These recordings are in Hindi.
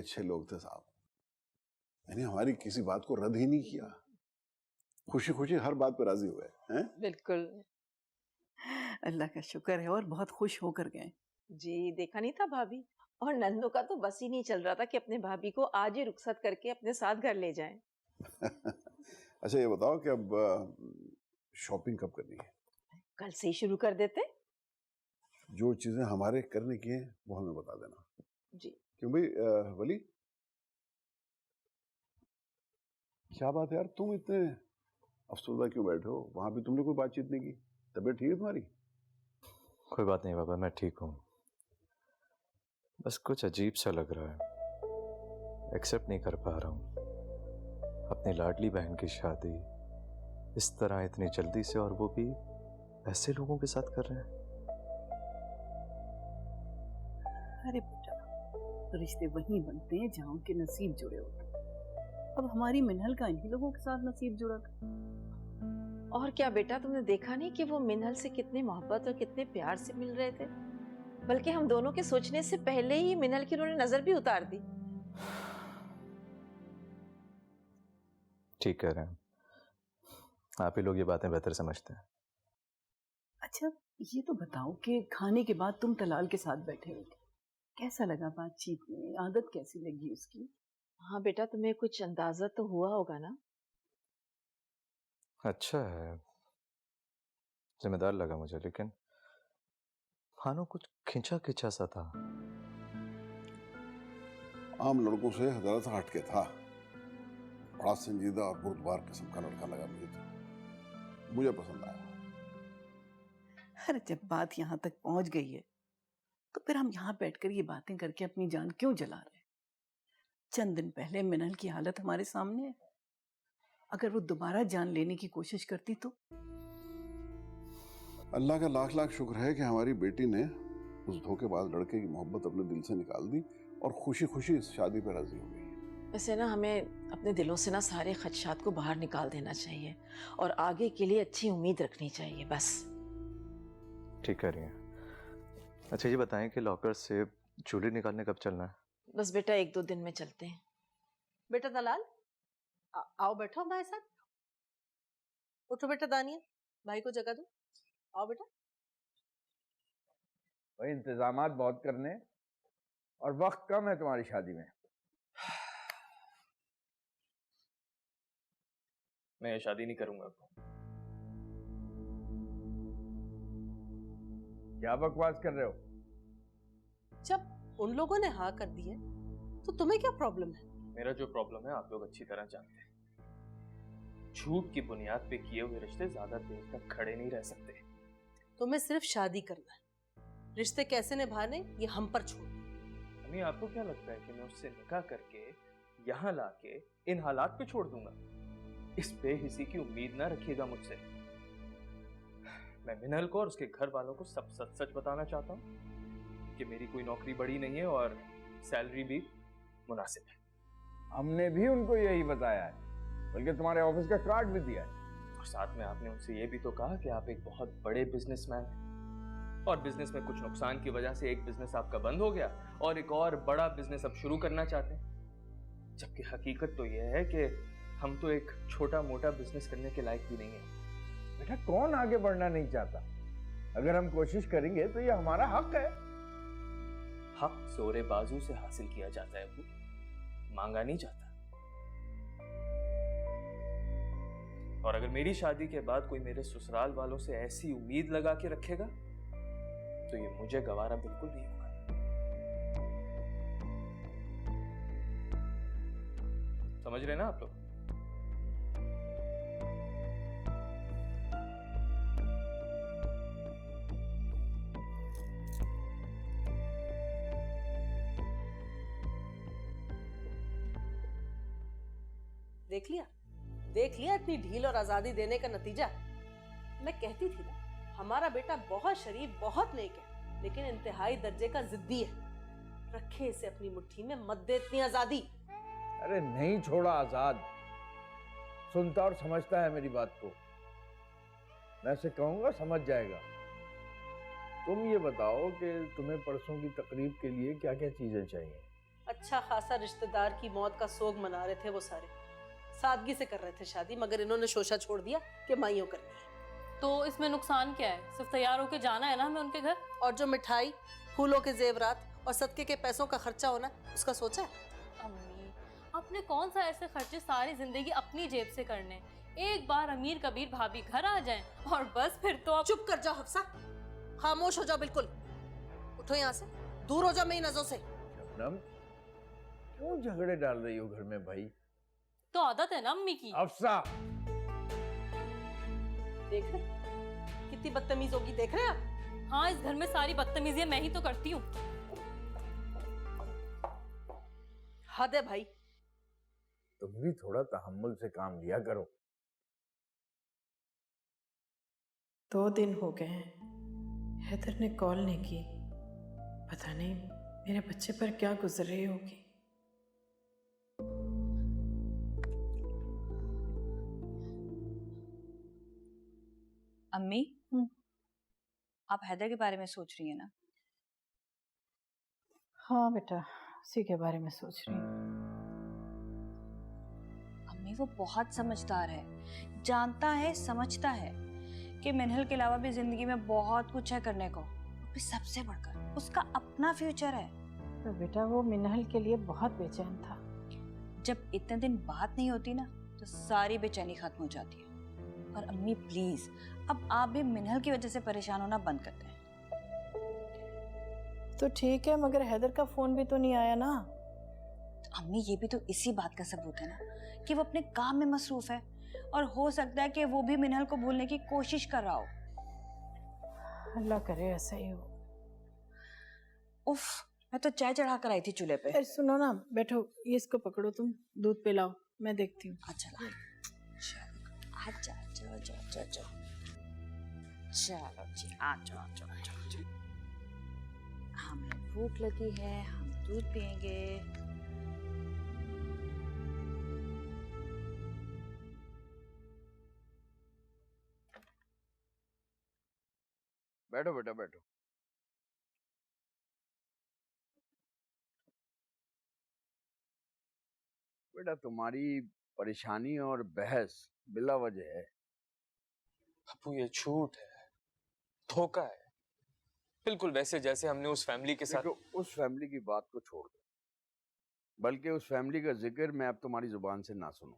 अच्छे लोग थे साहब। मैंने हमारी किसी बात को रद्द ही नहीं किया, खुशी खुशी हर बात पर राजी हुए हैं। बिल्कुल। अल्लाह का शुक्र है, और बहुत खुश होकर गए। जी देखा नहीं था भाभी, और नंदू का तो बस ही नहीं चल रहा था कि अपने भाभी को आज ही रुखसत करके अपने साथ घर ले जाएं। अच्छा ये बताओ कि अब शॉपिंग कब करनी है? कल से ही शुरू कर देते। जो चीजें हमारे करने की हैं वो हमें बता देना। जी। क्यों भाई वली, क्या बात है यार, तुम इतने अफसरदा क्यों बैठे हो? वहां भी तुमने कोई बातचीत नहीं की? तबीयत ठीक है तुम्हारी? कोई बात नहीं बाबा, मैं ठीक हूँ। बस कुछ अजीब सा लग रहा है, एक्सेप्ट नहीं कर पा रहा हूँ अपनी लाडली बहन की शादी इस तरह इतनी जल्दी से, और वो भी ऐसे लोगों के साथ कर रहे हैं। अरे बेटा, रिश्ते वहीं बनते हैं जहाँ उनके नसीब जुड़े होते हैं। अब हमारी मिन्हल का इन्हीं लोगों के साथ नसीब जुड़ा था। और क्या बेटा, तुमने देखा नहीं कि वो मिन्हल से कितने मोहब्बत और कितने प्यार से मिल रहे थे? बल्कि हम दोनों के सोचने से पहले ही मिन्हल की उन्होंने नजर भी उतार दी। ठीक कह रहे हैं आप ही लोग, ये बातें बेहतर समझते हैं। अच्छा ये तो बताओ कि खाने के बाद तुम तलाल के साथ बैठे हो, कैसा लगा बातचीत में? आदत कैसी लगी उसकी? हाँ बेटा, तुम्हें कुछ अंदाजा तो हुआ होगा ना? अच्छा है, जिम्मेदार लगा मुझे, लेकिन मानो कुछ खिंचा खिंचा सा था। आम लड़कों से हजरत हट के था, बड़ा संजीदा और बुर्दबार किस्म का लड़का लगा मुझे, तो मुझे पसंद आया। अरे जब बात यहाँ तक पहुंच गई है तो फिर हम यहाँ बैठकर ये बातें करके अपनी जान क्यों जला रहे हैं? चंद दिन पहले मिनल की हालत हमारे सामने है, अगर वो दोबारा जान लेने की कोशिश करती तो? अल्लाह का लाख लाख शुक्र है कि हमारी बेटी ने उस धोखेबाज लड़के की मोहब्बत अपने दिल से निकाल दी और खुशी खुशी इस शादी पर राजी हो गई। वैसे ना हमें अपने दिलों से ना सारे खदशात को बाहर निकाल देना चाहिए और आगे के लिए अच्छी उम्मीद रखनी चाहिए, बस। ठीक कह रही हैं। अच्छा ये बताएं कि लॉकर से ज्वेलरी निकालने कब चलना है? बस बेटा 1-2 दिन में चलते हैं। बेटा दलाल, आओ बैठो हमारे साथ। उठो बेटा दानिया, भाई को जगह दो। आओ बेटा। भाई इंतजामात बहुत करने और वक्त कम है तुम्हारी शादी में। मैं शादी नहीं करूंगा। क्या बकवास कर रहे हो? जब उन लोगों ने हाँ कर दी है तो तुम्हें क्या प्रॉब्लम है? मेरा जो प्रॉब्लम है आप लोग अच्छी तरह जानते हैं। झूठ की बुनियाद पे किए हुए रिश्ते ज्यादा देर तक खड़े नहीं रह सकते। तुम्हें सिर्फ शादी करना है, रिश्ते कैसे निभाने ये हम पर छोड़। अम्मी आपको क्या लगता है कि मैं उससे निकाह करके यहाँ लाके इन हालात पे छोड़ दूंगा? इस बेहिसी की उम्मीद ना रखिएगा मुझसे। मैं मिनल को और उसके घर वालों को सब सच सच बताना चाहता हूँ कि मेरी कोई नौकरी बड़ी नहीं है और सैलरी भी मुनासिब है। हमने भी उनको यही बताया है, बल्कि तुम्हारे ऑफिस का कार्ड भी दिया है। और साथ में आपने उनसे ये भी तो कहा कि आप एक बहुत बड़े बिजनेसमैन हैं और बिजनेस में कुछ नुकसान की वजह से एक बिजनेस आपका बंद हो गया और एक और बड़ा बिजनेस अब शुरू करना चाहते हैं। जबकि हकीकत तो यह है कि हम तो एक छोटा मोटा बिजनेस करने के लायक भी नहीं है। बेटा कौन आगे बढ़ना नहीं चाहता? अगर हम कोशिश करेंगे तो ये हमारा हक है। हक जोरे बाजू से हासिल किया जाता है, वो मांगा नहीं जाता। और अगर मेरी शादी के बाद कोई मेरे ससुराल वालों से ऐसी उम्मीद लगा के रखेगा तो ये मुझे गवारा बिल्कुल नहीं होगा। समझ रहे ना आप लोग? देख लिया इतनी ढील और आजादी देने का नतीजा। मैं कहती थी ना, हमारा बेटा बहुत शरीफ बहुत नेक है, लेकिन इंतहाई दर्जे का जिद्दी है। रखे इसे अपनी मुट्ठी में, मत दे इतनी आजादी। अरे नहीं छोड़ा आजाद, सुनता और समझता है मेरी बात को। मैं से कहूंगा समझ जाएगा। तुम ये बताओ कि तुम्हें परसों की तकरीब के लिए क्या क्या चीजें चाहिए? अच्छा खासा रिश्तेदार की मौत का सोग मना रहे थे वो सारे। सादगी से कर रहे थे शादी, मगर इन्होंने शोशा छोड़ दिया कि माइयों करनी है। तो इसमें नुकसान क्या है? सिर्फ तैयार होके जाना है ना हमें उनके घर। और जो मिठाई, फूलों के जेवरात और सदके के पैसों का खर्चा होना, उसका सोचा है? अम्मी, आपने कौन सा ऐसे खर्चे सारी जिंदगी अपनी जेब से करने? एक बार अमीर कबीर भाभी घर आ जाएं और बस फिर तो आप। चुप कर जाओ हफ्सा, खामोश हो जाओ बिल्कुल। उठो यहाँ से, दूर हो जाओ मेरी नजरों से। शबनम, क्यों झगड़े डाल रही हो घर में भाई? तो आदत है ना अम्मी की। अफसा, देख रहे कितनी बदतमीज होगी, देख रहे आप? हाँ, इस घर में सारी बदतमीजियां मैं ही तो करती हूँ। हद है भाई। तुम भी थोड़ा तहम्मुल से काम लिया करो। 2 दिन हो गए हैं, हैदर ने कॉल नहीं की। पता नहीं मेरे बच्चे पर क्या गुजर रही होगी। अम्मी, आप हैदर के बारे में सोच रही हैं ना? हाँ बेटा, उसी के बारे में सोच रही हूँ। अम्मी, वो बहुत समझदार है, जानता है, समझता है कि मिनहल के अलावा भी जिंदगी में बहुत कुछ है करने को। और सबसे बढ़कर उसका अपना फ्यूचर है। तो बेटा वो मिनहल के लिए बहुत बेचैन था। जब इतने दिन बात नहीं होती ना, तो सारी बेचैनी खत्म हो जाती है। और अम्मी प्लीज, अब आप भी मिनहल की वजह से परेशान होना बंद करते हैं। तो ठीक है, मगर हैदर का फोन भी तो नहीं आया ना। तो अम्मी, ये भी तो इसी बात का सबूत है ना कि वो अपने काम में मसरूफ है, और हो सकता है कि वो भी मिनहल को भूलने की कोशिश कर रहा हो। अल्लाह करे ऐसा ही हो। उफ, मैं तो चाय चढ़ा कर आई थी चूल्हे पे। अरे सुनो ना, बैठो, ये इसको पकड़ो, तुम दूध पिलाओ, मैं देखती हूँ। अच्छा चलो, चलो जी, आ जाओ। हमें भूख लगी है, हम दूध पियेंगे। बैठो बेटा, बैठो। बेटा, तुम्हारी परेशानी और बहस बिला वजह है। अबू, ये झूठ है, धोखा है, बिल्कुल वैसे जैसे हमने उस फैमिली के साथ। देखो, उस फैमिली की बात को छोड़ दो, बल्कि उस फैमिली का जिक्र मैं अब तुम्हारी जुबान से ना सुनूं।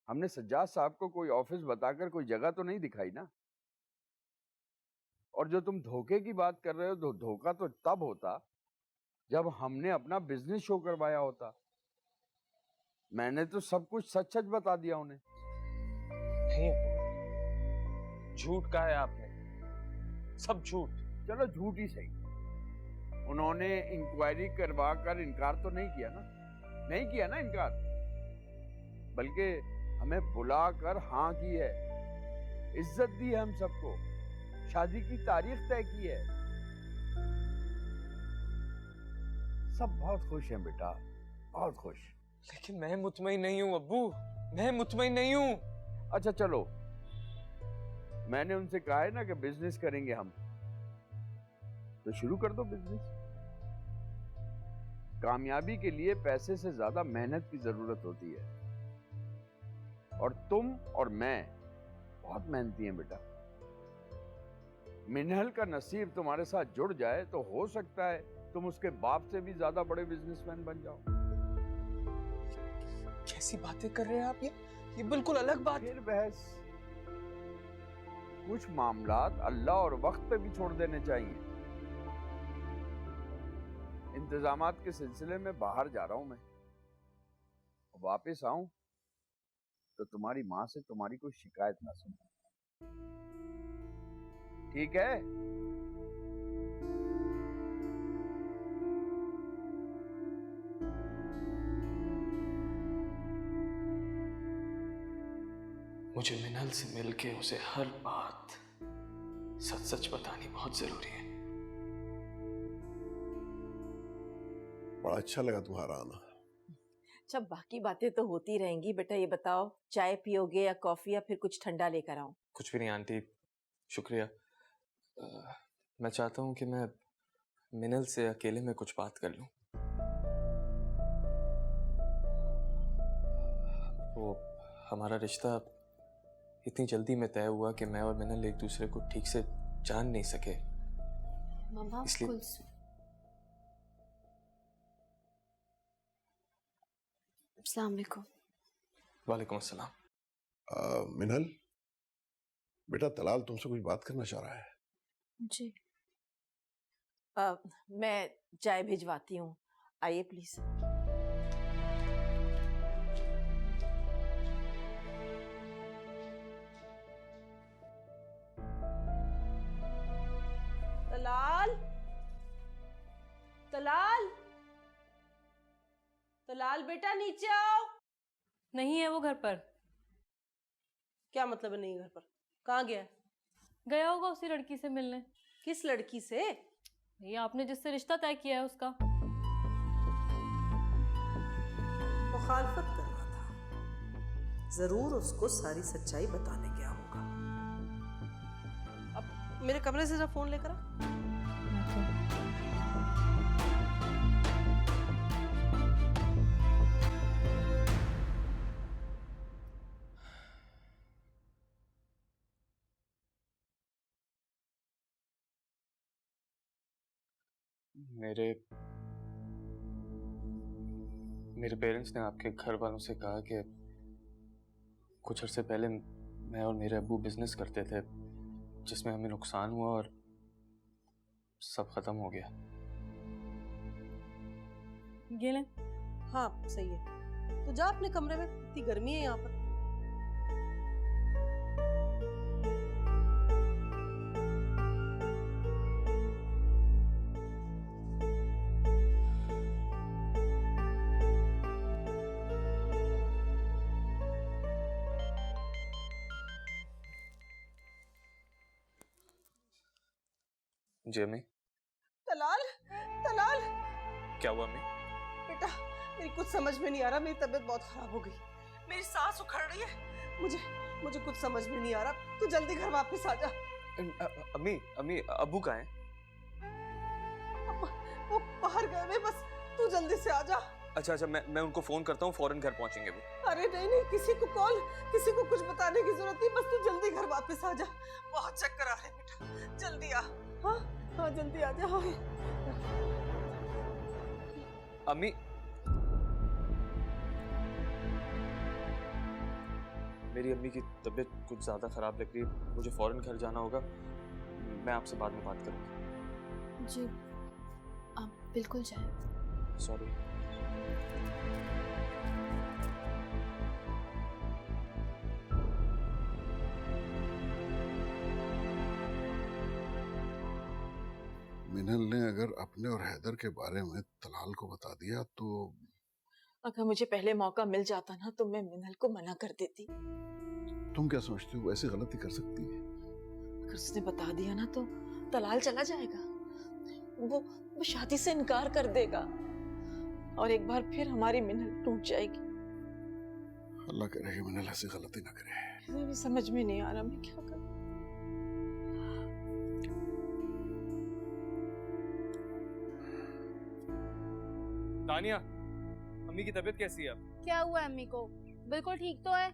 हमने सज्जाद साहब को कोई ऑफिस बताकर कोई जगह तो नहीं दिखाई ना। और जो तुम धोखे की बात कर रहे हो, तो धोखा तो तब होता जब हमने अपना बिजनेस शो करवाया होता। मैंने तो सब कुछ सच सच बता दिया उन्हें। नहीं अबू, झूठ कहा है आपने, सब झूठ। चलो झूठ ही सही, उन्होंने इंक्वायरी करवा कर इनकार तो नहीं किया ना, नहीं किया ना इनकार, बल्कि हमें बुलाकर हाँ की है, इज्जत दी है हम सबको, शादी की तारीख तय की है। सब बहुत खुश हैं बेटा, बहुत खुश। लेकिन मैं मुतमईन नहीं हूं अब्बू, मैं मुतमईन नहीं हूं। अच्छा चलो, मैंने उनसे कहा है ना कि बिजनेस करेंगे हम, तो शुरू कर दो बिजनेस। कामयाबी के लिए पैसे से ज्यादा मेहनत की जरूरत होती है, और तुम और मैं बहुत मेहनती हैं बेटा। मिनहल का नसीब तुम्हारे साथ जुड़ जाए तो हो सकता है तुम उसके बाप से भी ज्यादा बड़े बिजनेसमैन बन जाओ। कैसी बातें कर रहे हैं आप? ये बिल्कुल अलग बात। फिर बहस, कुछ मामलात अल्लाह और वक्त पे भी छोड़ देने चाहिए। इंतजामात के सिलसिले में बाहर जा रहा हूं मैं, वापस आऊं तो तुम्हारी माँ से तुम्हारी कोई शिकायत ना सुनो, ठीक है? मुझे मिनल से मिलके उसे हर बात सच सच बतानी बहुत जरूरी है। बड़ा अच्छा लगा तुम्हारा आना। अच्छा, बाकी बातें तो होती रहेंगी। बेटा ये बताओ, चाय पियोगे या कॉफी या फिर कुछ ठंडा लेकर आऊं? कुछ भी नहीं आंटी, शुक्रिया। मैं चाहता हूँ कि मैं मिनल से अकेले में कुछ बात कर लूं। वो हमारा रिश्ता इतनी जल्दी में तय हुआ कि मैं और मिनल एक दूसरे को ठीक से जान नहीं सके। मामा इसलिए- कुलसुम। अस्सलाम वालेकुम। वालेकुम अस्सलाम। मिनल, बेटा तलाल तुमसे कुछ बात करना चाह रहा है। जी। मैं चाय भिजवाती हूँ, आइए प्लीज। तलाल, तलाल, तलाल बेटा नीचे आओ। नहीं है वो घर पर। क्या मतलब है नहीं घर पर? कहाँ गया है? गया होगा उसी लड़की से मिलने। किस लड़की से? ये आपने जिससे रिश्ता तय किया है उसका। मुखालफत कर रहा था, जरूर उसको सारी सच्चाई बताने गया होगा। अब मेरे कमरे से जरा फोन लेकर आ। मेरे पेरेंट्स ने आपके घर वालों से कहा कि कुछ अर्से पहले मैं और मेरे अब्बू बिजनेस करते थे जिसमें हमें नुकसान हुआ और सब खत्म हो गया। ये ले। हाँ सही है, तो जा अपने कमरे में, इतनी गर्मी है यहाँ पर। जी अम्मी। तलाल, तलाल, क्या हुआ अम्मी? बेटा मेरी कुछ समझ में नहीं आ रहा, मेरी तबीयत बहुत खराब हो गई, मेरी सांस उखड़ रही है, मुझे कुछ समझ में नहीं आ रहा। तू जल्दी घर वापस आ जा। अम्मी अम्मी अब्बू कहाँ हैं? वो बाहर गए हुए, बस तू जल्दी से आ जा। अच्छा मैं उनको फोन करता हूँ, फौरन घर पहुंचेंगे वो। अरे नहीं, किसी को कॉल, किसी को कुछ बताने की जरूरत नहीं, बस तू जल्दी घर वापस आ जा। बहुत चक्कर आ रहे हैं बेटा, जल्दी आ। हाँ हाँ जल्दी आ जा। हाँ। अम्मी मेरी अम्मी की तबीयत कुछ ज्यादा खराब लग रही है, मुझे फौरन घर जाना होगा। मैं आपसे बाद में बात करूंगा। जी आप बिल्कुल जाएं। सॉरी। मिनल ने अगर अपने और हैदर के बारे में तलाल को बता दिया तो अगर मुझे पहले मौका मिल जाता ना तो मैं मिनल को मना कर देती। तुम क्या समझती हो ऐसी गलती कर सकती है? अगर उसने बता दिया ना तो तलाल चला जाएगा, वो शादी से इनकार कर देगा और एक बार फिर हमारी मिनल टूट जाएगी। अल्लाह करे कि मिनल ऐसी गलती ना करे। मुझे भी समझ में नहीं आ रहा मैं क्या करूं। तानिया, अम्मी की तबीयत कैसी है अब? क्या हुआ अम्मी को? बिल्कुल ठीक तो है।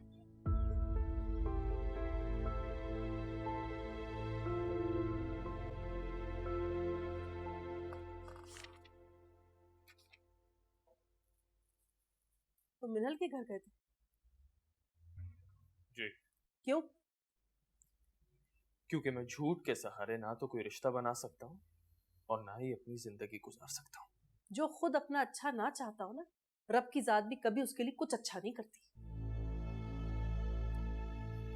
तो मिनल के घर गए थे? जी। क्यों? क्योंकि मैं झूठ के सहारे ना तो कोई रिश्ता बना सकता हूँ और ना ही अपनी जिंदगी गुजार सकता हूँ। जो खुद अपना अच्छा ना चाहता हो ना, रब की जात भी कभी उसके लिए कुछ अच्छा नहीं करती।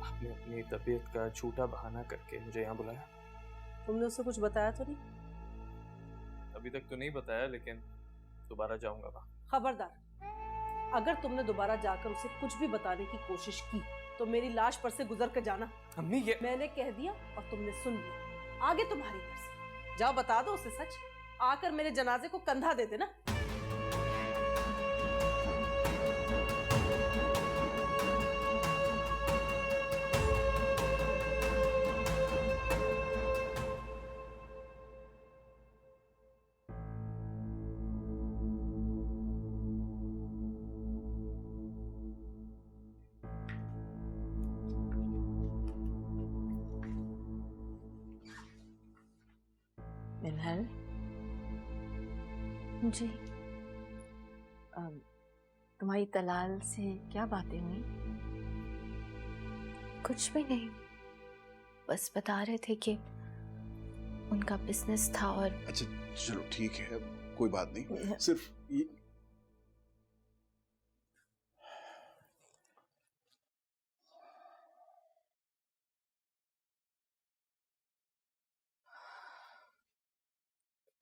आपने अपनी तबीयत का झूठा बहाना करके मुझे यहाँ बुलाया। तुमने उससे कुछ बताया तो नहीं? अभी तक तो नहीं बताया, लेकिन दोबारा जाऊंगा वहाँ। खबरदार, अगर तुमने दोबारा जाकर उसे कुछ भी बताने की कोशिश की तो मेरी लाश पर से गुजर कर जाना। अम्मी ये मैंने कह दिया और तुमने सुन लिया, आगे तुम्हारी मर्जी। जाओ बता दो उसे सच, आकर मेरे जनाजे को कंधा दे देना। मिनल, जी। तुम्हारी तलाल से क्या बातें हुई? कुछ भी नहीं, बस बता रहे थे कि उनका बिजनेस था और अच्छा चलो ठीक है, कोई बात नहीं, सिर्फ ये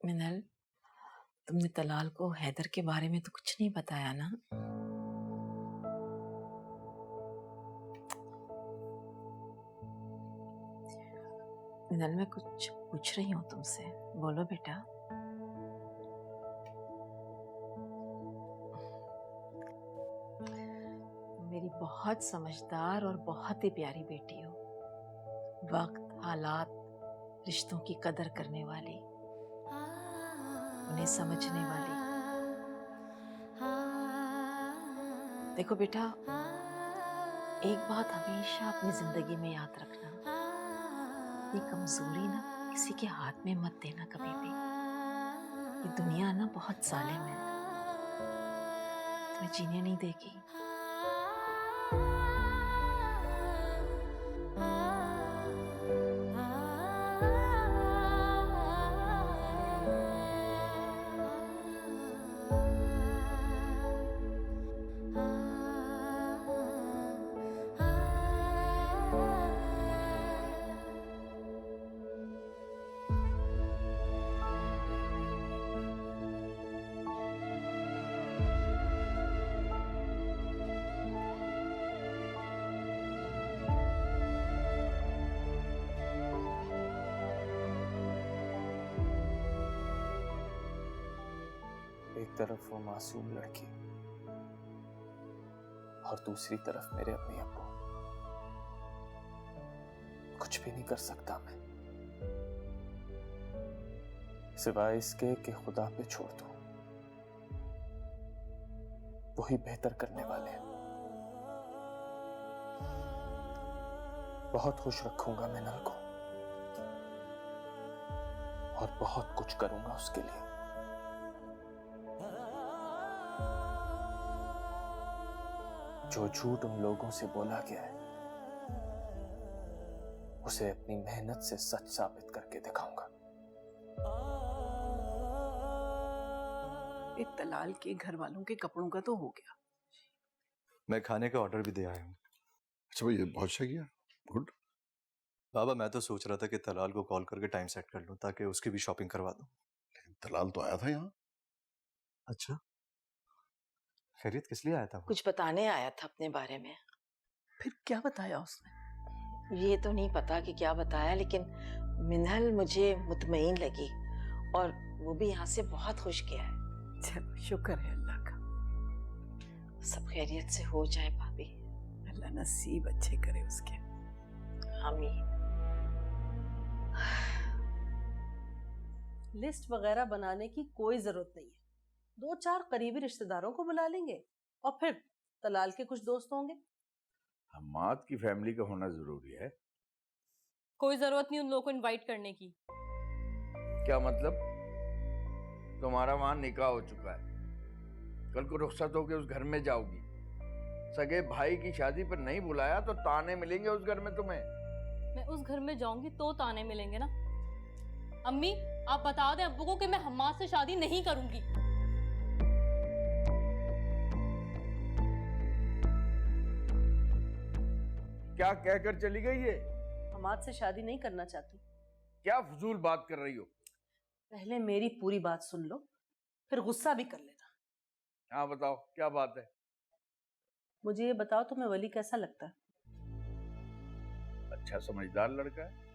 मिनल, तुमने तलाल को हैदर के बारे में तो कुछ नहीं बताया ना? मिनल, मैं कुछ पूछ रही हूँ तुमसे, बोलो बेटा। मेरी बहुत समझदार और बहुत ही प्यारी बेटी हो, वक्त, हालात, रिश्तों की कदर करने वाली, उन्हें समझने वाली। देखो बेटा, एक बात हमेशा अपनी जिंदगी में याद रखना, ये कमजोरी ना किसी के हाथ में मत देना कभी भी। ये दुनिया ना बहुत जालिम है, तुम्हें जीने नहीं देगी। एक तरफ वो मासूम लड़की और दूसरी तरफ मेरे अम्मी अब्बू। कुछ भी नहीं कर सकता मैं, सिवाय इसके कि खुदा पे छोड़ दूं। वही बेहतर करने वाले हैं। बहुत खुश रखूंगा मिनल को और बहुत कुछ करूंगा उसके लिए। जो झूठ उन लोगों से बोला गया है, उसे अपनी मेहनत से सच साबित करके दिखाऊंगा। एक तलाल के घर वालों के कपड़ों का तो हो गया। मैं खाने का ऑर्डर भी दे आया हूँ। अच्छा भाई, ये बहुत अच्छा किया, गुड। बाबा, मैं तो सोच रहा था कि तलाल को कॉल करके टाइम सेट कर लूं ताकि उसकी भी शॉपिंग करवा दूं। तलाल तो आया था यहाँ। अच्छा, खैरियत किस लिए आया था वो? कुछ बताने आया था अपने बारे में। फिर क्या बताया उसने? ये तो नहीं पता कि क्या बताया, लेकिन मिनल मुझे मुतमईन लगी और वो भी यहाँ से बहुत खुश गया है। चलो शुक्र है अल्लाह का। सब खैरियत से हो जाए भाभी। अल्लाह नसीब अच्छे करे उसके। आमीन। लिस्ट वगैरह बनाने की कोई जरूरत नहीं है। 2-4 करीबी रिश्तेदारों को बुला लेंगे और फिर तलाल के कुछ दोस्त होंगे। हम्माद की फैमिली का होना जरूरी है। कोई जरूरत नहीं उन लोगों को इनवाइट करने की। क्या मतलब? तुम्हारा वहां निकाह हो चुका है, कल को रुखसत होकर उस घर में जाओगी। सगे भाई की शादी पर नहीं बुलाया तो ताने मिलेंगे उस घर में तुम्हें। मैं उस घर में जाऊंगी तो ताने मिलेंगे ना। अम्मी, आप बता दें अब्बू को कि मैं हम्माद से शादी नहीं करूंगी। क्या कहकर चली गई है? हमाद से शादी नहीं करना चाहती। क्या फजूल बात कर रही हो? पहले मेरी पूरी बात सुन लो, फिर गुस्सा भी कर लेना। हाँ बताओ, क्या बात है? मुझे ये बताओ, तुम्हें वली कैसा लगता है? अच्छा समझदार लड़का है।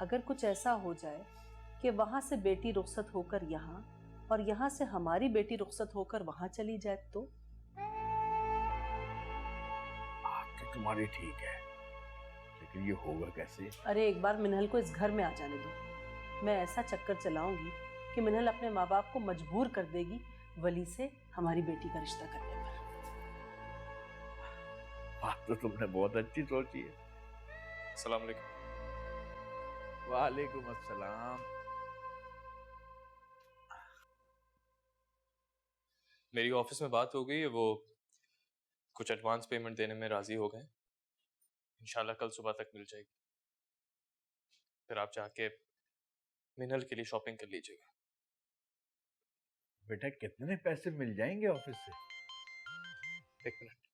अगर कुछ ऐसा हो जाए कि वहां से बेटी रुखसत होकर यहाँ और यहाँ से हमारी बेटी रुखसत होकर वहां चली जाए तो? बात तो तुम्हारी ठीक है, लेकिन ये होगा कैसे? अरे एक बार मिनहल को इस घर में आ जाने दो। मैं ऐसा चक्कर चलाऊंगी कि मिनहल अपने माँ बाप को मजबूर कर देगी वली से हमारी बेटी का रिश्ता करने पर। बात तो तुमने बहुत अच्छी सोची है। अस्सलाम वालेकुम। वालेकुम अस्सलाम। मेरी ऑफिस में बात हो गई है, वो कुछ एडवांस पेमेंट देने में राजी हो गए। इंशाल्लाह कल सुबह तक मिल जाएगी। फिर आप जाके मिनल के लिए शॉपिंग कर लीजिएगा। बेटा कितने पैसे मिल जाएंगे ऑफिस से? 1 मिनट।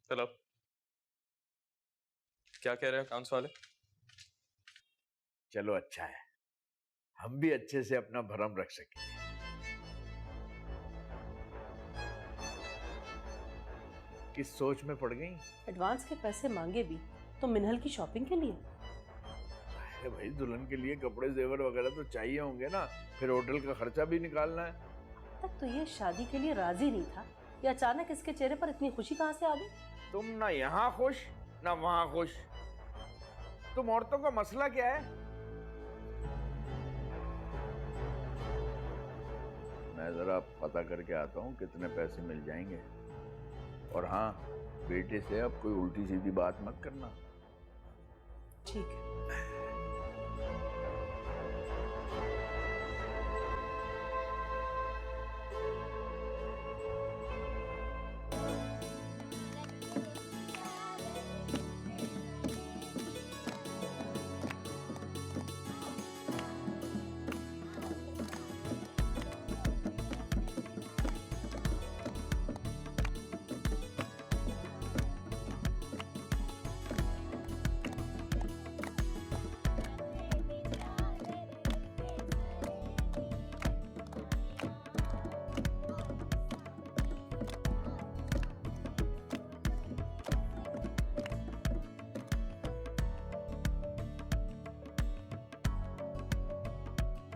चलो, क्या कह रहे हैं अकाउंट्स वाले? चलो अच्छा है, हम भी अच्छे से अपना भरम रख सकेंगे। किस सोच में पड़ गई? एडवांस के पैसे मांगे भी तो मिनहल की शॉपिंग के लिए। अरे भाई, दुल्हन के लिए कपड़े जेवर वगैरह तो चाहिए होंगे ना, फिर होटल का खर्चा भी निकालना है। तक तो ये शादी के लिए राजी नहीं था, ये अचानक इसके चेहरे पर इतनी खुशी कहाँ से आ गई? तुम ना यहाँ खुश ना वहां खुश। तुम औरतों का मसला क्या है? मैं जरा पता करके आता हूँ कितने पैसे मिल जाएंगे। और हाँ, बेटे से अब कोई उल्टी सीधी बात मत करना। ठीक है।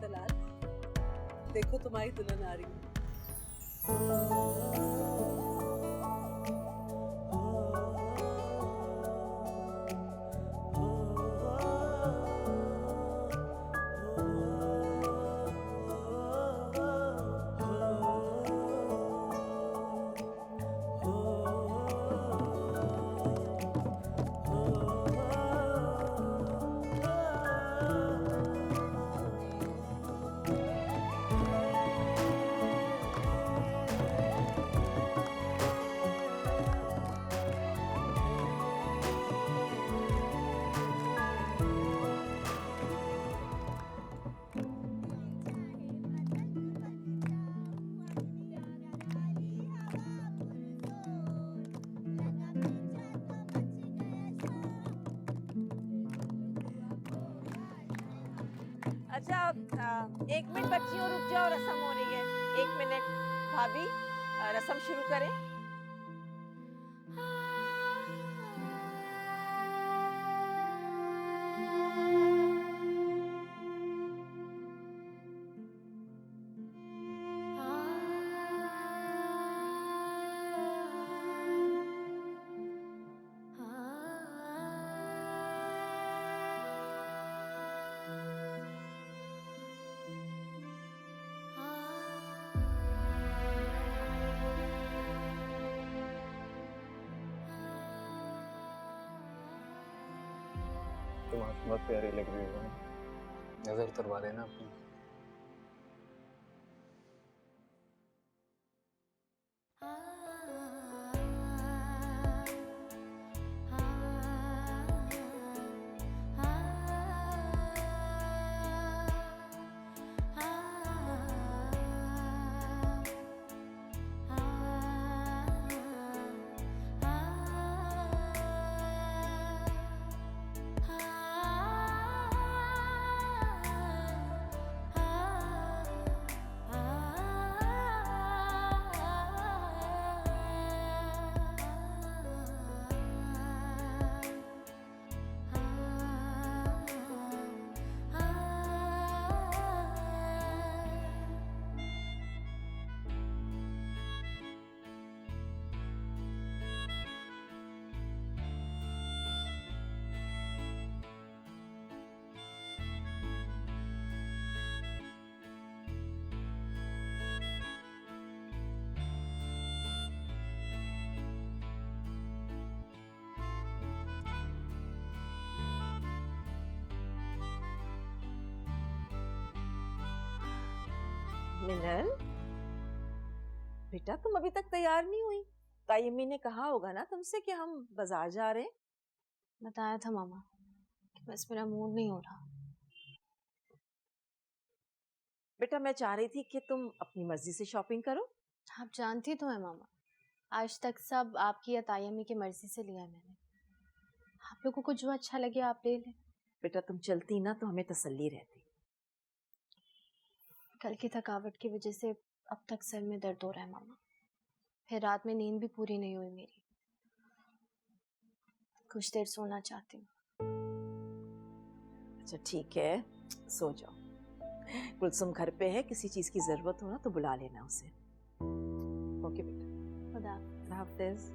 दलाल, देखो तुम्हारी दुल्हन आ रही है। अच्छा, 1 मिनट बच्चियों, रुक जाओ, रस्म हो रही है। 1 मिनट भाभी, रस्म शुरू करें। तुम आज बहुत प्यारी लग रही हो। नजर उतरवा लेना अपनी। मिनल, बेटा तुम अभी तक तैयार नहीं हुई? तायम्मी ने कहा होगा ना तुमसे कि हम बाजार जा रहे हैं। बताया था मामा कि बस मेरा मूड नहीं हो रहा। बेटा मैं चाह रही थी कि तुम अपनी मर्जी से शॉपिंग करो। आप जानती तो है मामा, आज तक सब आपकी या तायम्मी की मर्जी से लिया है मैंने। आप लोगों को जो अच्छा लगे आप ले लें। बेटा तुम चलती ना तो हमें तसल्ली रहती। कल की थकावट की वजह से अब तक सर में दर्द हो रहा है मामा, फिर रात में नींद भी पूरी नहीं हुई मेरी। कुछ देर सोना चाहती हूँ। अच्छा ठीक है, सो जाओ। कुलसुम घर पे है, किसी चीज की जरूरत हो ना तो बुला लेना उसे। ओके बेटा, खुदा हाफिज।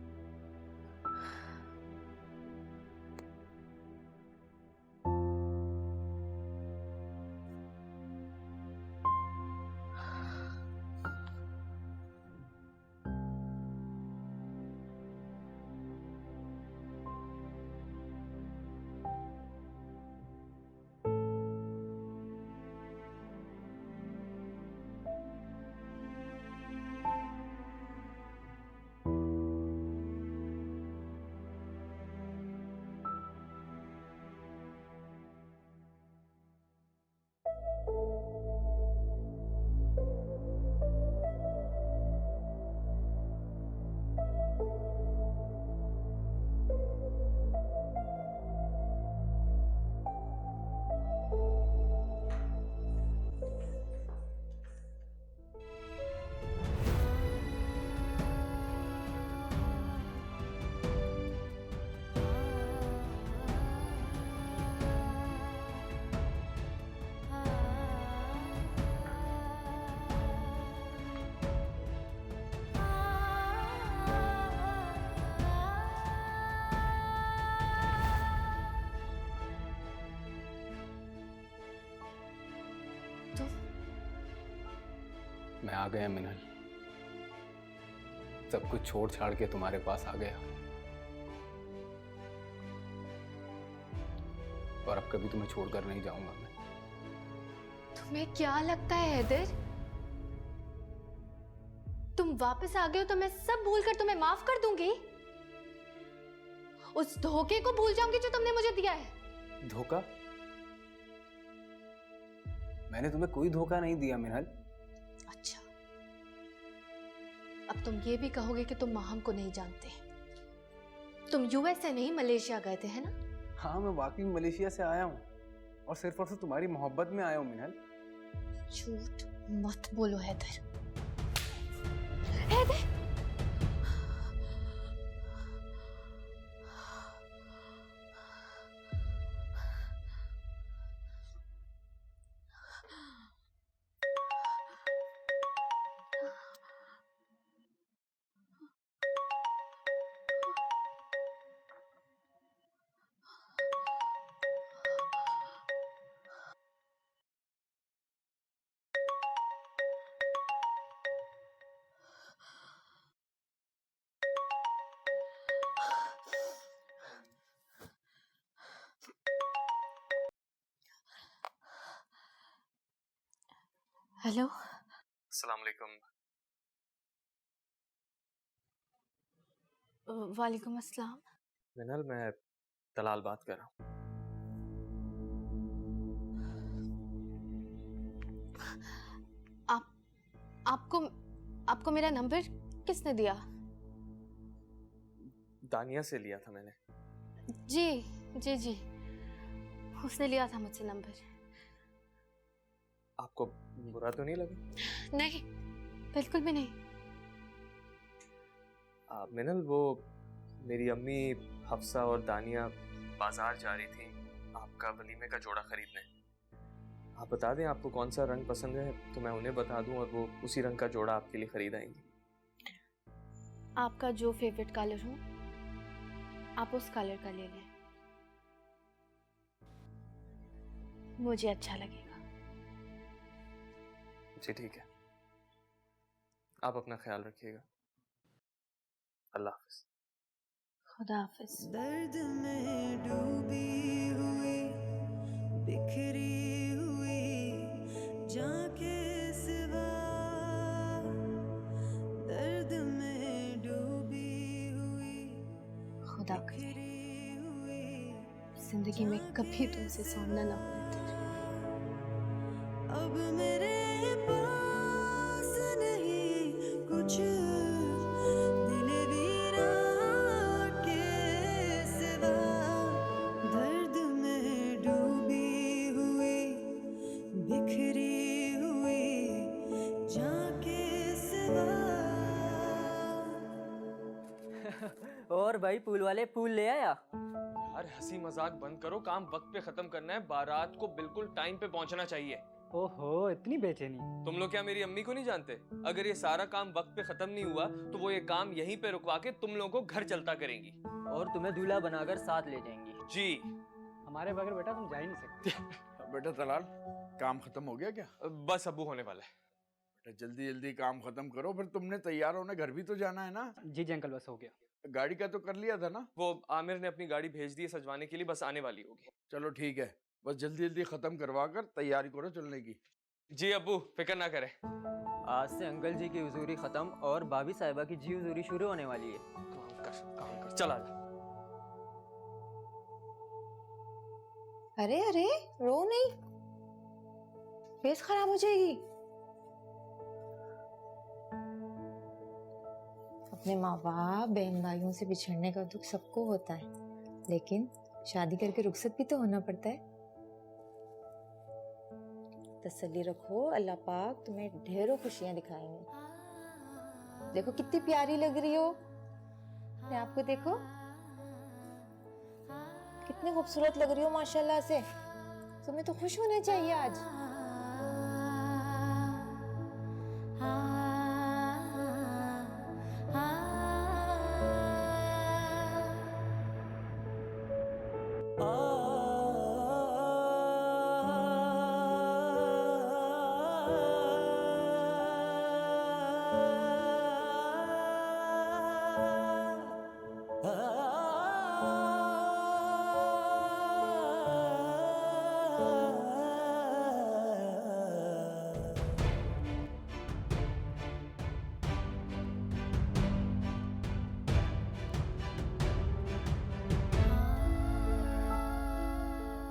मैं आ गया मिनल, सब कुछ छोड़ छाड़ के तुम्हारे पास आ गया और अब कभी तुम्हें छोड़कर नहीं जाऊंगा मैं। तुम्हें क्या लगता है हैदर, तुम वापस आ गए हो तो मैं सब भूलकर तुम्हें माफ कर दूंगी? उस धोखे को भूल जाऊंगी जो तुमने मुझे दिया है। धोखा? मैंने तुम्हें कोई धोखा नहीं दिया मिनल। अच्छा, अब तुम ये भी कहोगे कि तुम माहम को नहीं जानते। तुम यूएस से नहीं मलेशिया गए थे, है ना? हाँ, मैं वाकई मलेशिया से आया हूँ और सिर्फ और सिर्फ तुम्हारी मोहब्बत में आया हूँ मिनल। झूठ मत बोलो हैदर। हैदर, हेलो। अस्सलाम वालेकुम। वालेकुम अस्सलाम। मिनल, मैं तलाल बात कर रहा हूँ। आपको मेरा नंबर किसने दिया? दानिया से लिया था मैंने। जी जी जी, उसने लिया था मुझसे नंबर। आपको बुरा तो नहीं लगा? नहीं, बिल्कुल भी नहीं। मिनल, वो मेरी अम्मी हफ्सा और दानिया बाजार जा रही थी आपका वलीमे का जोड़ा खरीदने। आप बता दें आपको कौन सा रंग पसंद है तो मैं उन्हें बता दूं और वो उसी रंग का जोड़ा आपके लिए खरीद आएंगी। आपका जो फेवरेट कलर हो आप उस कलर का ले लें, मुझे अच्छा लगेगा। जी ठीक है, आप अपना ख्याल रखिएगा। अल्लाह हाफिज। खुदा हाफिज। दर्द में डूबी हुई बिखरी हुई जाके सिवा दर्द खुदा करे जिंदगी में कभी तुमसे सामना ना हो। अब मेरे पास नहीं कुछ दिल वीरा के सिवा, दर्द में डूबी हुई बिखरी हुई जाके सिवा। और भाई पूल वाले पूल ले आया? यार हंसी मजाक बंद करो, काम वक्त पे खत्म करना है, बारात को बिल्कुल टाइम पे पहुंचना चाहिए। ओहो, इतनी बेचैनी? तुम लोग क्या मेरी अम्मी को नहीं जानते? अगर ये सारा काम वक्त पे खत्म नहीं हुआ तो वो ये काम यहीं पे रुकवा के तुम लोगों को घर चलता करेंगी और तुम्हें दूल्हा बनाकर साथ ले जाएंगी। जी। हमारे बगैर बेटा तुम जा ही नहीं सकते। बेटा तलाल, काम खत्म हो गया क्या? बस अब्बू होने वाला है। बेटा जल्दी जल्दी काम खत्म करो, फिर तुमने तैयार होने घर भी तो जाना है ना। जी जी अंकल, बस हो गया। गाड़ी का तो कर लिया था ना? वो आमिर ने अपनी गाड़ी भेज दी है सजवाने के लिए, बस आने वाली होगी। चलो ठीक है, बस जल्दी जल्दी खत्म करवा कर तैयारी करो चलने की। जी अब्बू, फिक्र ना करें। आज से अंकल जी की हुजूरी खत्म और भाभी साहिबा की जी हुजूरी शुरू होने वाली है। काम कर, चल आजा। अरे अरे, रो नहीं, फेस खराब हो जाएगी। अपने माँ बाप बहन भाइयों से बिछड़ने का दुख सबको होता है, लेकिन शादी करके रुखसत भी तो होना पड़ता है। तसल्ली रखो, अल्लाह पाक तुम्हें ढेरों खुशियां दिखाएंगे। देखो कितनी प्यारी लग रही हो, मैं आपको देखो कितनी खूबसूरत लग रही हो माशाल्लाह से। तुम्हें तो खुश होना चाहिए आज।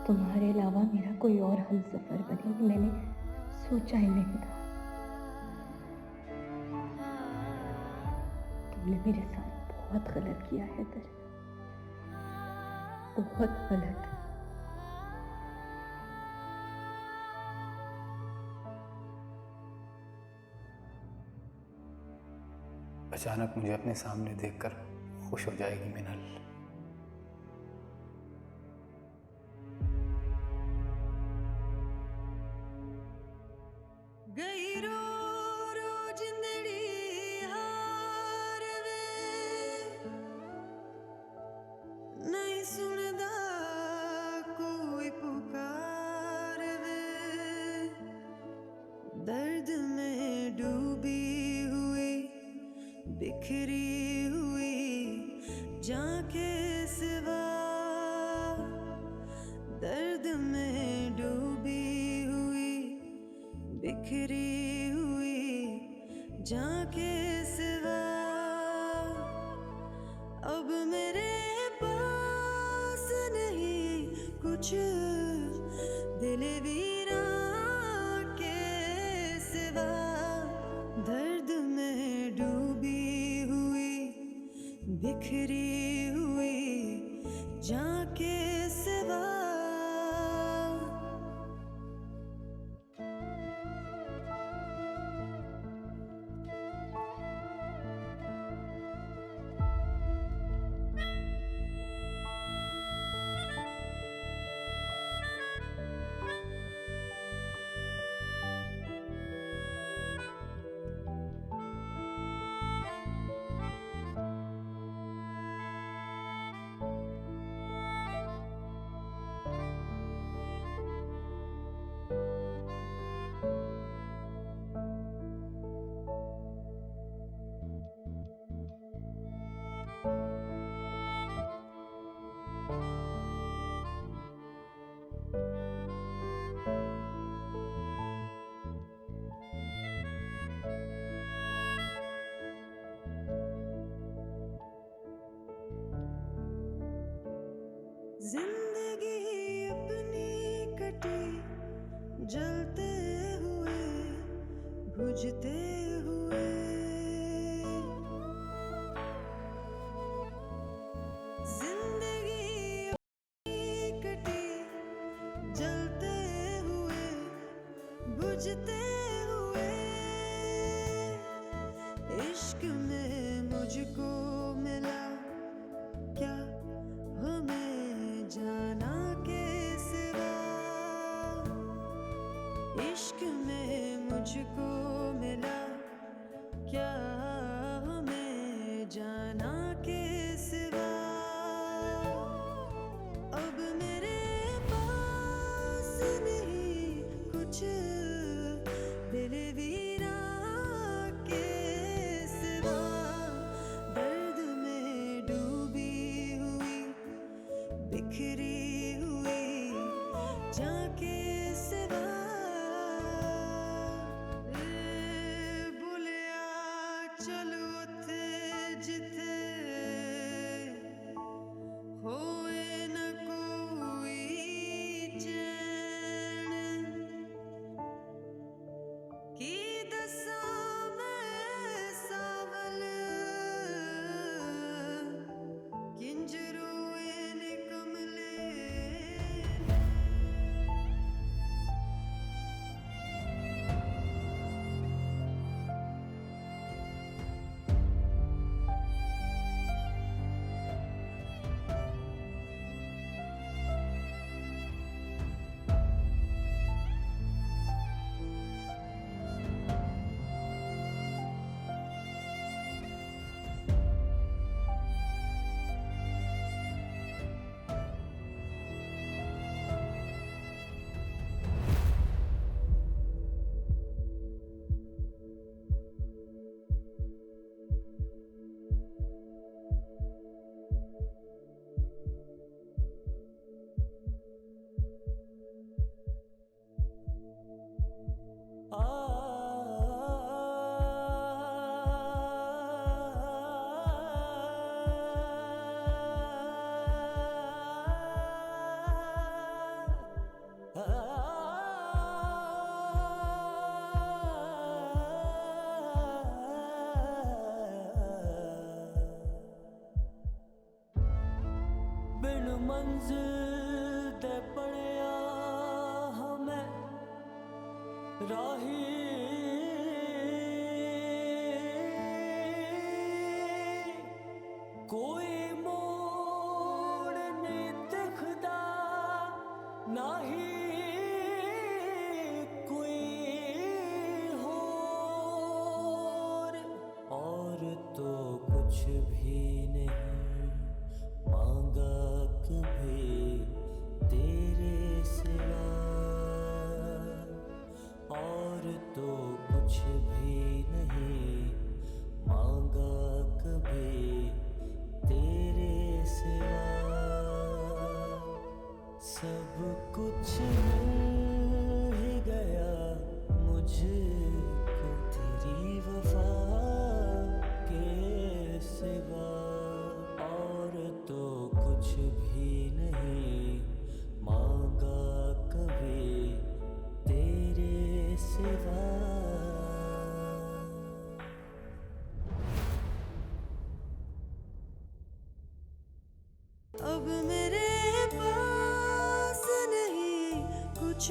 तुम्हारे अलावा मेरा कोई और हम सफर बने मैंने सोचा ही नहीं था। तुमने मेरे साथ बहुत गलत किया है दर, बहुत गलत। अचानक मुझे अपने सामने देखकर खुश हो जाएगी मिनल। गई रो रो जिंदड़ी हार वे, नहीं सुनदा कोई पुकार वे, दर्द में डूबी हुई बिखरी हुई जाके सिवा, दर्द में डूबी हुई बिखरी हुई जाके सिवा, अब मेरे पास नहीं कुछ दिल वीरा के सिवा, दर्द में डूबी हुई बिखरी हुई जाके सिवा। जिंदगी अपनी कटी जलते हुए बुझते हुए जिंदगी अपनी कटी जलते हुए बुझते हुए इश्क में मुझको मिला क्या हमें जाना के सिवा इश्क में मुझको मिला क्या हमें जाना के सिवा अब मेरे पास नहीं कुछ दिल वीरा के सिवा दर्द में डूबी हुई बिखरी हुई जाके सिवा बुलिया चलो थे जिथे होए न कोई चैन की दसा मैं सावल किंज रोए ने कमले बिन मंजिल दे पड़िया हमें राही कोई मोड़ नहीं दिखदा नाही कोई और तो कुछ भी नहीं मांगा कभी तेरे सिवा और तो कुछ भी नहीं मांगा कभी तेरे सिवा सब कुछ मिल ही गया मुझको तेरी वफा के सिवा और तो कुछ भी नहीं मांगा कभी तेरे सिवा अब मेरे पास नहीं कुछ